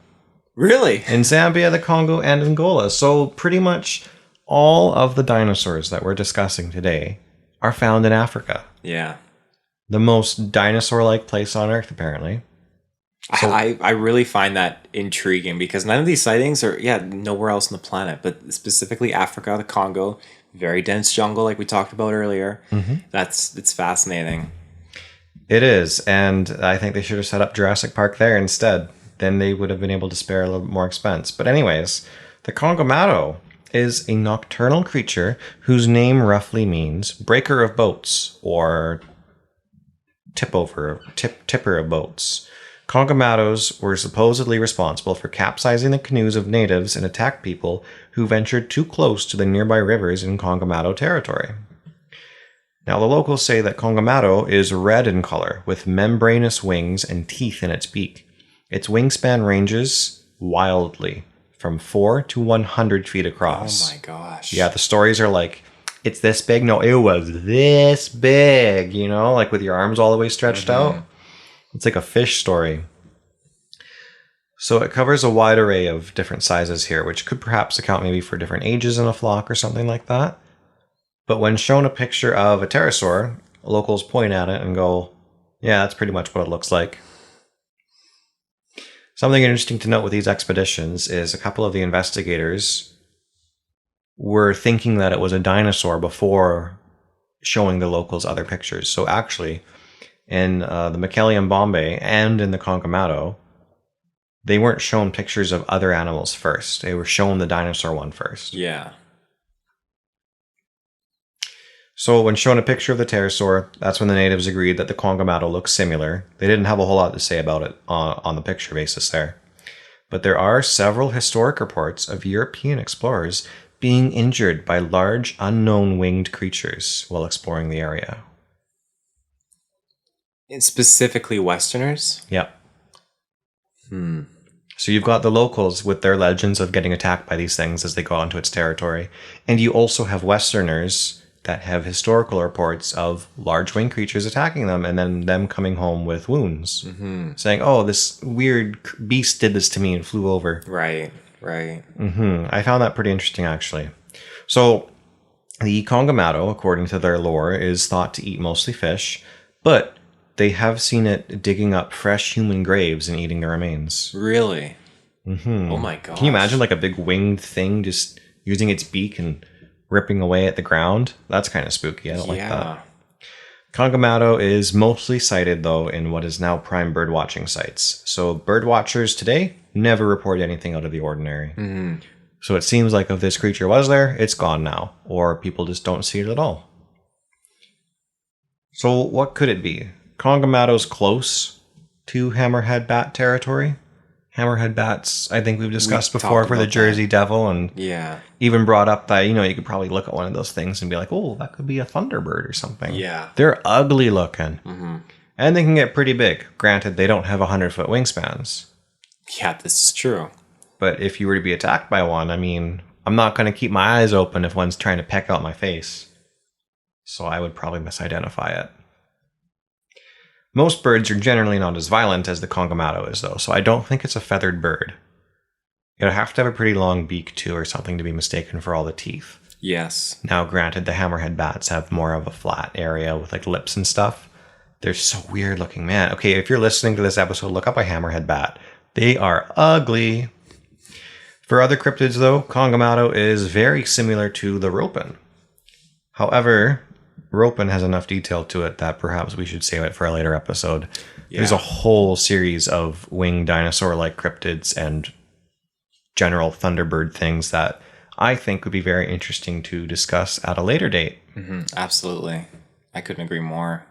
[SPEAKER 2] Really?
[SPEAKER 3] In Zambia, the Congo, and Angola. So pretty much all of the dinosaurs that we're discussing today are found in Africa.
[SPEAKER 2] Yeah.
[SPEAKER 3] The most dinosaur-like place on Earth, apparently. So,
[SPEAKER 2] I really find that intriguing because none of these sightings are, nowhere else on the planet, but specifically Africa, the Congo, very dense jungle like we talked about earlier. It's fascinating.
[SPEAKER 3] it is, and I think they should have set up Jurassic Park there instead. Then they would have been able to spare a little bit more expense. But anyways, the Congo is a nocturnal creature whose name roughly means breaker of boats or tipper of boats. Congomatos were supposedly responsible for capsizing the canoes of natives and attacked people who ventured too close to the nearby rivers in Congomato territory. Now, the locals say that Congomato is red in color, with membranous wings and teeth in its beak. Its wingspan ranges wildly from 4 to 100 feet across.
[SPEAKER 2] Oh my gosh.
[SPEAKER 3] Yeah, the stories are like, it's this big. No, it was this big, like with your arms all the way stretched out. It's like a fish story. So it covers a wide array of different sizes here, which could perhaps account maybe for different ages in a flock or something like that. But when shown a picture of a pterosaur, locals point at it and go, yeah, that's pretty much what it looks like. Something interesting to note with these expeditions is a couple of the investigators were thinking that it was a dinosaur before showing the locals other pictures. So actually, in the Mokele-Mbembe and in the Congomato, they weren't shown pictures of other animals first. They were shown the dinosaur one first.
[SPEAKER 2] Yeah.
[SPEAKER 3] So when shown a picture of the pterosaur, that's when the natives agreed that the Congomato looks similar. They didn't have a whole lot to say about it on the picture basis there. But there are several historic reports of European explorers being injured by large unknown winged creatures while exploring the area.
[SPEAKER 2] And specifically Westerners?
[SPEAKER 3] Yep. So you've got the locals with their legends of getting attacked by these things as they go onto its territory. And you also have Westerners that have historical reports of large winged creatures attacking them and then them coming home with wounds. Saying, oh, this weird beast did this to me and flew over.
[SPEAKER 2] Right.
[SPEAKER 3] I found that pretty interesting, actually. So the Congomato, according to their lore, is thought to eat mostly fish, but they have seen it digging up fresh human graves and eating the remains.
[SPEAKER 2] Really? Oh my gosh.
[SPEAKER 3] Can you imagine like a big winged thing just using its beak and ripping away at the ground? That's kind of spooky. I don't like that. Congomato is mostly sighted, though, in what is now prime birdwatching sites. So birdwatchers today never report anything out of the ordinary. So it seems like if this creature was there, it's gone now, or people just don't see it at all. So what could it be? Congomato's close to hammerhead bat territory. Hammerhead bats, I think we've discussed before for the Jersey Devil, and even brought up that, you could probably look at one of those things and be like, oh, that could be a thunderbird or something.
[SPEAKER 2] Yeah.
[SPEAKER 3] They're ugly looking. And they can get pretty big. Granted, they don't have 100-foot wingspans.
[SPEAKER 2] Yeah, this is true.
[SPEAKER 3] But if you were to be attacked by one, I mean, I'm not going to keep my eyes open if one's trying to peck out my face. So I would probably misidentify it. Most birds are generally not as violent as the Congomato is, though, so I don't think it's a feathered bird. You'd have to have a pretty long beak, too, or something to be mistaken for all the teeth.
[SPEAKER 2] Yes.
[SPEAKER 3] Now, granted, the hammerhead bats have more of a flat area with, like, lips and stuff. They're so weird looking, man. Okay, if you're listening to this episode, look up a hammerhead bat. They are ugly. For other cryptids, though, Congomato is very similar to the Reuben. However, Reuben has enough detail to it that perhaps we should save it for a later episode. There's a whole series of winged dinosaur-like cryptids and general thunderbird things that I think would be very interesting to discuss at a later date.
[SPEAKER 2] Absolutely. I couldn't agree more.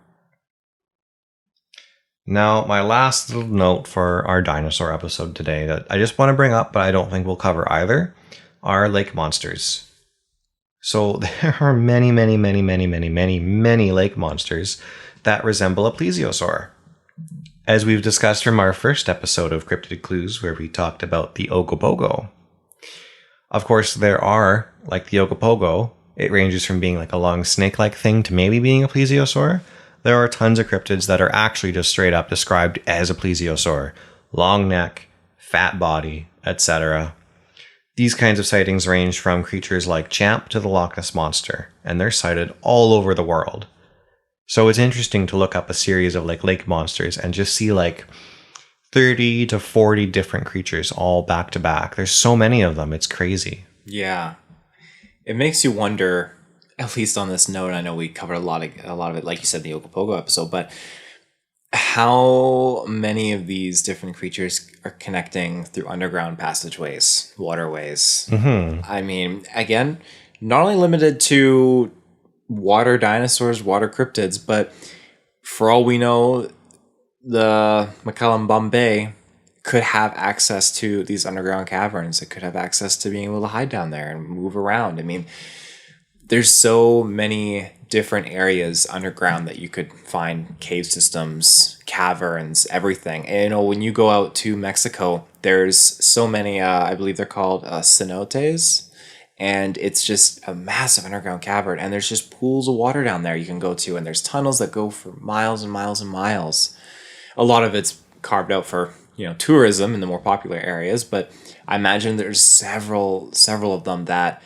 [SPEAKER 3] Now, my last little note for our dinosaur episode today that I just want to bring up, but I don't think we'll cover either, are lake monsters. So there are many lake monsters that resemble a plesiosaur. As we've discussed from our first episode of Cryptid Clues, where we talked about the Ogopogo. Of course, there are, like the Ogopogo, it ranges from being like a long snake-like thing to maybe being a plesiosaur. There are tons of cryptids that are actually just straight up described as a plesiosaur. Long neck, fat body, etc. These kinds of sightings range from creatures like Champ to the Loch Ness Monster, and they're sighted all over the world. So it's interesting to look up a series of like lake monsters and just see like 30 to 40 different creatures all back to back. There's so many of them. It's crazy.
[SPEAKER 2] Yeah. It makes you wonder, at least on this note, I know we covered a lot of it, like you said, in the Ogopogo episode, but how many of these different creatures are connecting through underground passageways, waterways? I mean, again, not only limited to water dinosaurs, water cryptids, but for all we know, the Mokele-Mbembe could have access to these underground caverns. It could have access to being able to hide down there and move around. I mean, there's so many different areas underground that you could find cave systems, caverns, everything. And, you know, when you go out to Mexico, there's so many, I believe they're called cenotes. And it's just a massive underground cavern. And there's just pools of water down there you can go to. And there's tunnels that go for miles and miles and miles. A lot of it's carved out for, you know, tourism in the more popular areas. But I imagine there's several of them that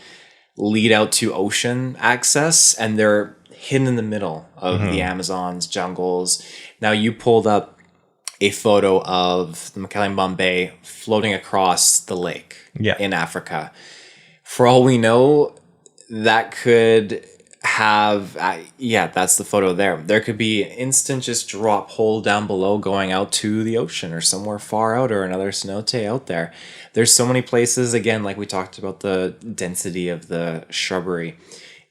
[SPEAKER 2] lead out to ocean access, and they're hidden in the middle of the Amazon's jungles. Now, you pulled up a photo of the Mokele-Mbembe floating across the lake in Africa. For all we know, that could have, that's the photo there. There could be an instant just drop hole down below going out to the ocean or somewhere far out, or another cenote out there. There's so many places, again, like we talked about the density of the shrubbery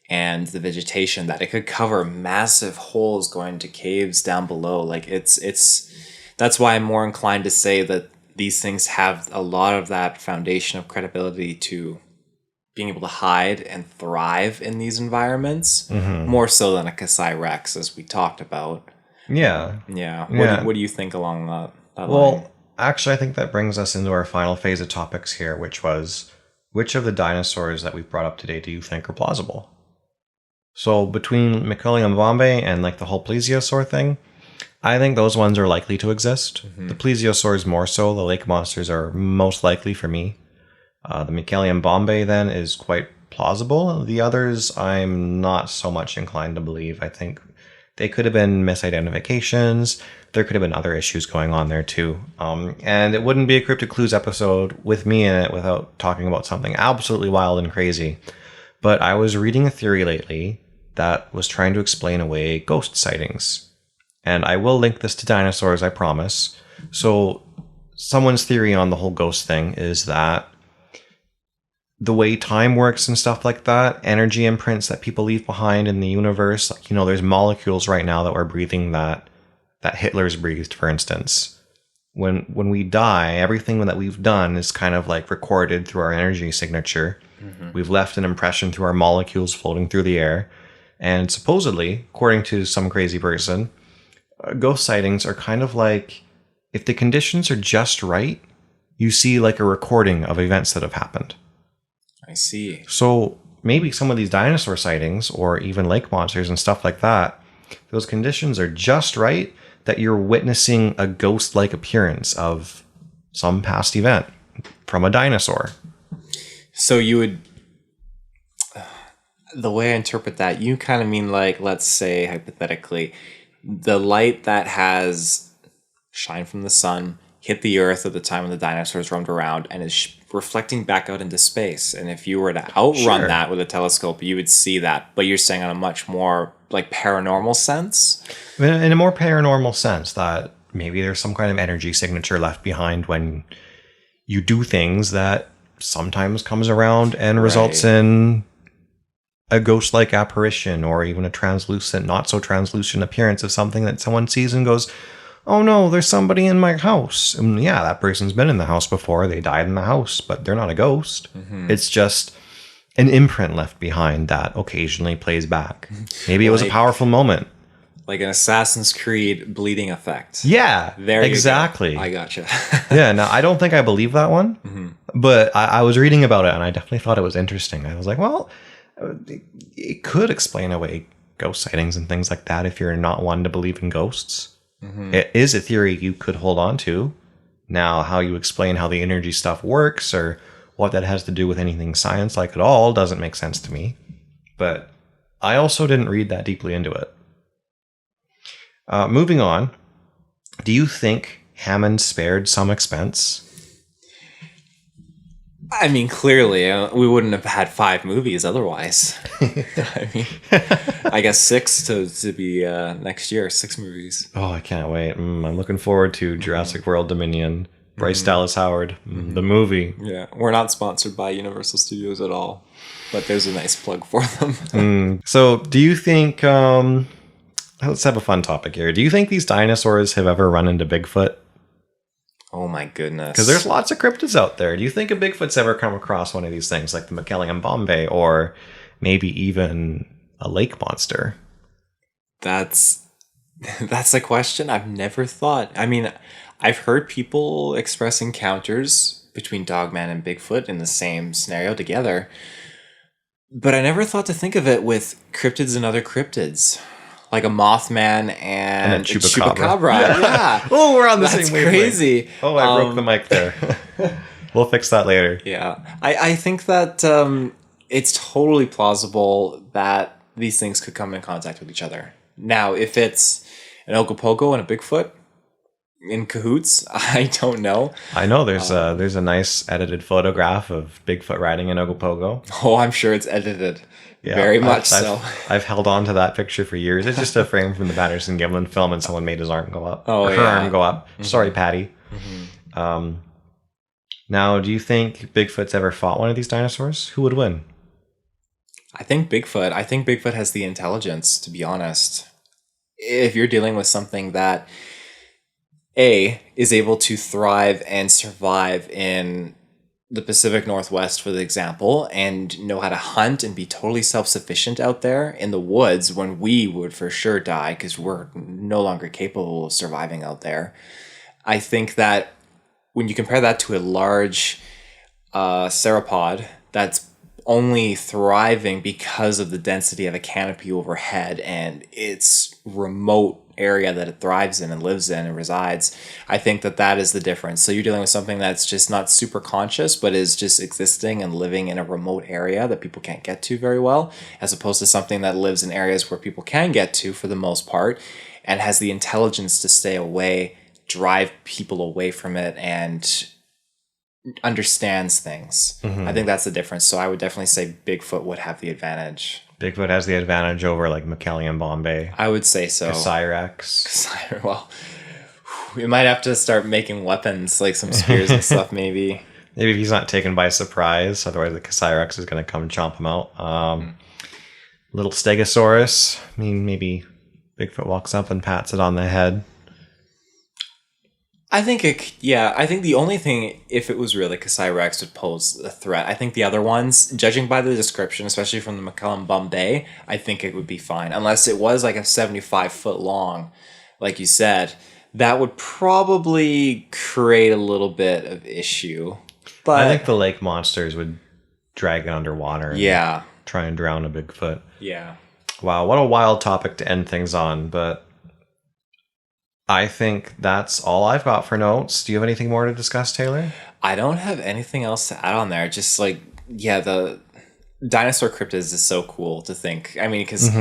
[SPEAKER 2] and the vegetation, that it could cover massive holes going to caves down below. Like that's why I'm more inclined to say that these things have a lot of that foundation of credibility to being able to hide and thrive in these environments, more so than a Cassairex, as we talked about.
[SPEAKER 3] Yeah.
[SPEAKER 2] What do you think along that line?
[SPEAKER 3] Well, actually, I think that brings us into our final phase of topics here, which was, which of the dinosaurs that we've brought up today do you think are plausible? So between Mokele-Mbembe and like the whole plesiosaur thing, I think those ones are likely to exist. The plesiosaurs more so. The lake monsters are most likely for me. The Mokele-Mbembe then is quite plausible. The others, I'm not so much inclined to believe. I think they could have been misidentifications. There could have been other issues going on there too. And it wouldn't be a Cryptid Clues episode with me in it without talking about something absolutely wild and crazy. But I was reading a theory lately that was trying to explain away ghost sightings. And I will link this to dinosaurs, I promise. So someone's theory on the whole ghost thing is that the way time works and stuff like that, energy imprints that people leave behind in the universe, like, you know, there's molecules right now that we're breathing that Hitler's breathed, for instance. When we die, everything that we've done is kind of like recorded through our energy signature. We've left an impression through our molecules floating through the air. And supposedly, according to some crazy person, ghost sightings are kind of like, if the conditions are just right, you see like a recording of events that have happened.
[SPEAKER 2] I see.
[SPEAKER 3] So maybe some of these dinosaur sightings, or even lake monsters and stuff like that, those conditions are just right that you're witnessing a ghost-like appearance of some past event from a dinosaur.
[SPEAKER 2] So you would, the way I interpret that, you kind of mean like, let's say hypothetically, the light that has shined from the sun hit the earth at the time when the dinosaurs roamed around and is reflecting back out into space. And if you were to outrun that with a telescope, you would see that. But you're saying on a much more like paranormal sense?
[SPEAKER 3] In a more paranormal sense, that maybe there's some kind of energy signature left behind when you do things that sometimes comes around and results in a ghost-like apparition, or even a translucent, not so translucent appearance of something that someone sees and goes, oh no, there's somebody in my house. And yeah, that person's been in the house before. They died in the house, but they're not a ghost. It's just an imprint left behind that occasionally plays back. Maybe it was a powerful moment.
[SPEAKER 2] Like an Assassin's Creed bleeding effect.
[SPEAKER 3] Yeah,
[SPEAKER 2] there
[SPEAKER 3] exactly.
[SPEAKER 2] I gotcha.
[SPEAKER 3] Yeah, now I don't think I believe that one, but I was reading about it and I definitely thought it was interesting. I was like, well, it could explain away ghost sightings and things like that if you're not one to believe in ghosts. It is a theory you could hold on to. Now, how you explain how the energy stuff works or what that has to do with anything science-like at all doesn't make sense to me. But I also didn't read that deeply into it. Moving on, do you think Hammond spared some expense.
[SPEAKER 2] I mean, clearly, we wouldn't have had 5 movies otherwise. I mean, I guess 6 to be next year. 6 movies.
[SPEAKER 3] Oh, I can't wait. I'm looking forward to Jurassic World Dominion. Bryce Dallas Howard, the movie.
[SPEAKER 2] Yeah, we're not sponsored by Universal Studios at all, but there's a nice plug for them.
[SPEAKER 3] So, do you think... let's have a fun topic here. Do you think these dinosaurs have ever run into Bigfoot?
[SPEAKER 2] Oh my goodness.
[SPEAKER 3] Because there's lots of cryptids out there. Do you think a Bigfoot's ever come across one of these things, like the Mokele-Mbembe, or maybe even a lake monster?
[SPEAKER 2] That's a question I've never thought. I mean, I've heard people express encounters between Dogman and Bigfoot in the same scenario together, but I never thought to think of it with cryptids and other cryptids. Like a Mothman and a Chupacabra. Yeah.
[SPEAKER 3] Oh, we're on the same wavelength.
[SPEAKER 2] That's crazy.
[SPEAKER 3] Oh, I broke the mic there. We'll fix that later.
[SPEAKER 2] Yeah. I think that it's totally plausible that these things could come in contact with each other. Now, if it's an Ogopogo and a Bigfoot in cahoots, I don't know.
[SPEAKER 3] I know there's a nice edited photograph of Bigfoot riding an Ogopogo.
[SPEAKER 2] Oh, I'm sure it's edited.
[SPEAKER 3] Yeah,
[SPEAKER 2] very much so.
[SPEAKER 3] I've held on to that picture for years. It's just a frame from the Patterson Gimlin film, and someone made his arm go up.
[SPEAKER 2] Oh,
[SPEAKER 3] or her arm go up. Mm-hmm. Sorry, Patty. Mm-hmm. Now, do you think Bigfoot's ever fought one of these dinosaurs? Who would win?
[SPEAKER 2] I think Bigfoot has the intelligence, to be honest. If you're dealing with something that is able to thrive and survive in the Pacific Northwest, for the example, and know how to hunt and be totally self-sufficient out there in the woods when we would for sure die because we're no longer capable of surviving out there. I think that when you compare that to a large sauropod that's only thriving because of the density of a canopy overhead and its remote area that it thrives in and lives in and resides, I think that is the difference. So you're dealing with something that's just not super conscious, but is just existing and living in a remote area that people can't get to very well, as opposed to something that lives in areas where people can get to for the most part and has the intelligence to stay away, drive people away from it, and understands things. Mm-hmm. I think that's the difference. So I would definitely say Bigfoot would have the advantage.
[SPEAKER 3] Bigfoot has the advantage over like Mokele-Mbembe.
[SPEAKER 2] I would say so.
[SPEAKER 3] Cassairex.
[SPEAKER 2] Well, we might have to start making weapons, like some spears and stuff, maybe.
[SPEAKER 3] Maybe if he's not taken by surprise, otherwise the Cassairex is going to come chomp him out. Little Stegosaurus. I mean, maybe Bigfoot walks up and pats it on the head.
[SPEAKER 2] I think the only thing, if it was really Cassairex, would pose a threat. I think the other ones, judging by the description, especially from the Mokele-Mbembe, I think it would be fine. Unless it was like a 75-foot long, like you said, that would probably create a little bit of issue. But
[SPEAKER 3] I think the lake monsters would drag it underwater and try and drown a Bigfoot.
[SPEAKER 2] Yeah.
[SPEAKER 3] Wow, what a wild topic to end things on, but I think that's all I've got for notes. Do you have anything more to discuss, Taylor?
[SPEAKER 2] I don't have anything else to add on there. Just like, the Dinosaur Cryptids is so cool to think. I mean, because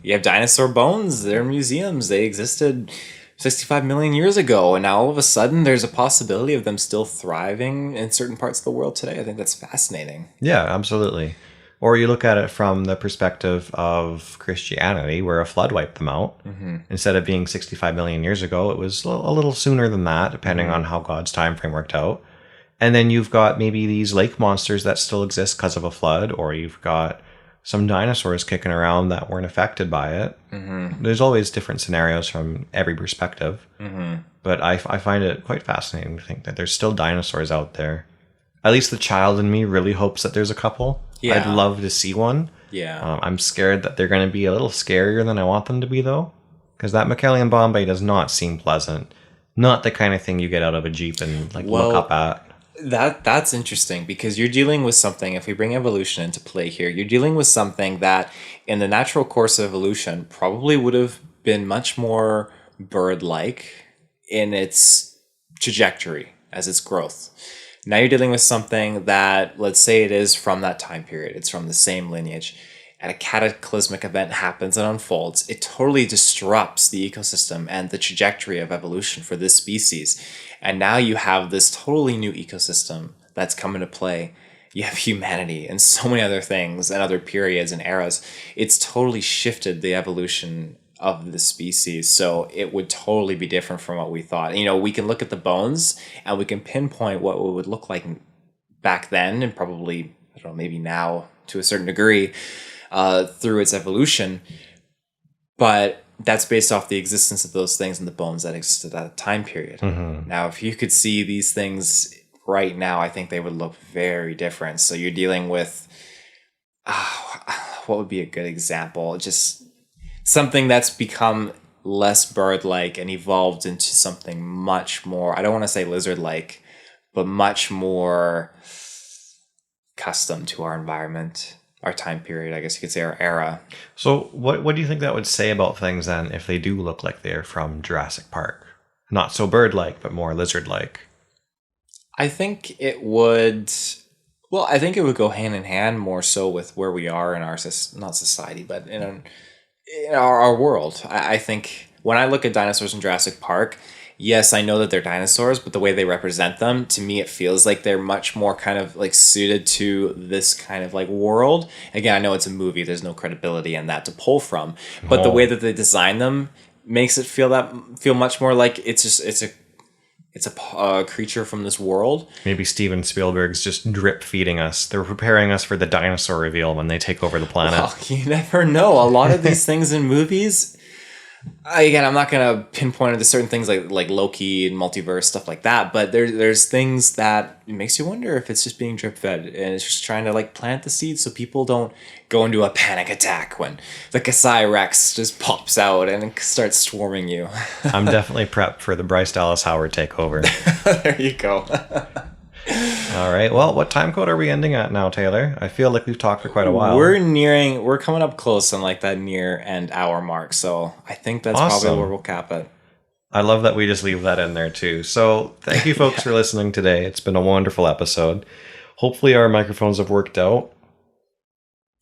[SPEAKER 2] you have dinosaur bones. They're in museums. They existed 65 million years ago. And now all of a sudden there's a possibility of them still thriving in certain parts of the world today. I think that's fascinating.
[SPEAKER 3] Yeah, absolutely. Or you look at it from the perspective of Christianity, where a flood wiped them out. Mm-hmm. Instead of being 65 million years ago, it was a little sooner than that, depending on how God's time frame worked out. And then you've got maybe these lake monsters that still exist because of a flood, or you've got some dinosaurs kicking around that weren't affected by it. Mm-hmm. There's always different scenarios from every perspective. Mm-hmm. But I find it quite fascinating to think that there's still dinosaurs out there. At least the child in me really hopes that there's a couple. Yeah. I'd love to see one.
[SPEAKER 2] Yeah.
[SPEAKER 3] I'm scared that they're going to be a little scarier than I want them to be, though. Because that Mokele-Mbembe does not seem pleasant. Not the kind of thing you get out of a Jeep and look up at.
[SPEAKER 2] That's interesting, because you're dealing with something, if we bring evolution into play here, you're dealing with something that in the natural course of evolution probably would have been much more bird-like in its trajectory as its growth. Now you're dealing with something that, let's say it is from that time period, it's from the same lineage, and a cataclysmic event happens and unfolds, it totally disrupts the ecosystem and the trajectory of evolution for this species. And now you have this totally new ecosystem that's come into play. You have humanity and so many other things and other periods and eras. It's totally shifted the evolution of the species. So it would totally be different from what we thought. You know, we can look at the bones and we can pinpoint what it would look like back then, and probably, I don't know, maybe now to a certain degree, through its evolution. But that's based off the existence of those things in the bones that existed at a time period. Now, if you could see these things right now, I think they would look very different. So you're dealing with, what would be a good example? Just something that's become less bird-like and evolved into something much more, I don't want to say lizard-like, but much more custom to our environment, our time period, I guess you could say, our era.
[SPEAKER 3] So what do you think that would say about things then if they do look like they're from Jurassic Park? Not so bird-like, but more lizard-like.
[SPEAKER 2] I think it would, well, I think it would go hand in hand more so with where we are in our, not society, but in our world. I think when I look at dinosaurs in Jurassic Park, yes, I know that they're dinosaurs, but the way they represent them, to me, it feels like they're much more kind of like suited to this kind of like world. Again, I know it's a movie. There's no credibility in that to pull from, but the way that they design them makes it feel much more like it's a creature from this world.
[SPEAKER 3] Maybe Steven Spielberg's just drip feeding us. They're preparing us for the dinosaur reveal when they take over the planet.
[SPEAKER 2] Well, you never know. A lot of these things in movies, again, I'm not going to pinpoint to certain things like Loki and multiverse, stuff like that, but there's things that it makes you wonder if it's just being drip fed and it's just trying to like plant the seeds so people don't go into a panic attack when the Cassairex just pops out and starts swarming you.
[SPEAKER 3] I'm definitely prepped for the Bryce Dallas Howard takeover.
[SPEAKER 2] There you go.
[SPEAKER 3] All right. Well, what time code are we ending at now, Taylor? I feel like we've talked for quite a while.
[SPEAKER 2] We're coming up close on like that near end hour mark. So I think that's probably where we'll cap it.
[SPEAKER 3] I love that we just leave that in there too. So thank you folks for listening today. It's been a wonderful episode. Hopefully our microphones have worked out.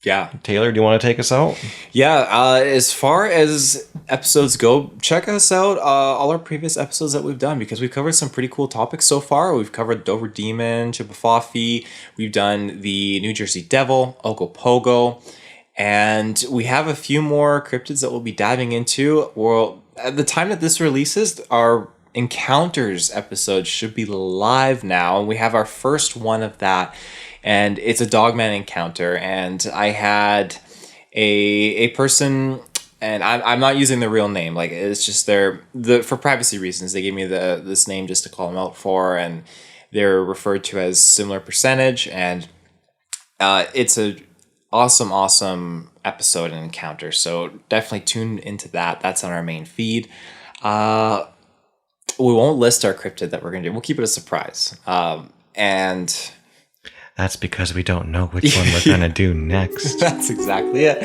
[SPEAKER 2] Yeah.
[SPEAKER 3] Taylor, do you want to take us out?
[SPEAKER 2] Yeah. As far as episodes go, check us out. All our previous episodes that we've done, because we've covered some pretty cool topics so far. We've covered Dover Demon, FoFi. We've done the New Jersey Devil, Ogopogo. And we have a few more cryptids that we'll be diving into. Well, at the time that this releases, our Encounters episode should be live now. And we have our first one of that. And it's a Dogman encounter, and I had a person, and I'm not using the real name. Like, it's just for privacy reasons, they gave me this name just to call them out for, and they're referred to as similar percentage, and it's a awesome episode and encounter. So definitely tune into that. That's on our main feed. We won't list our cryptid that we're gonna do. We'll keep it a surprise. And
[SPEAKER 3] that's because we don't know which one we're going to do next.
[SPEAKER 2] That's exactly it.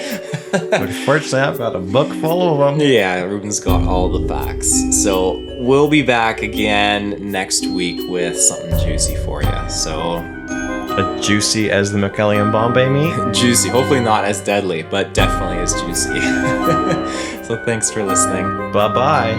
[SPEAKER 3] But fortunately, I've got a book full of them.
[SPEAKER 2] Yeah, Ruben's got all the facts. So we'll be back again next week with something juicy for you. So
[SPEAKER 3] as juicy as the Mokele-Mbembe meat?
[SPEAKER 2] Juicy. Hopefully not as deadly, but definitely as juicy. So thanks for listening.
[SPEAKER 3] Bye-bye.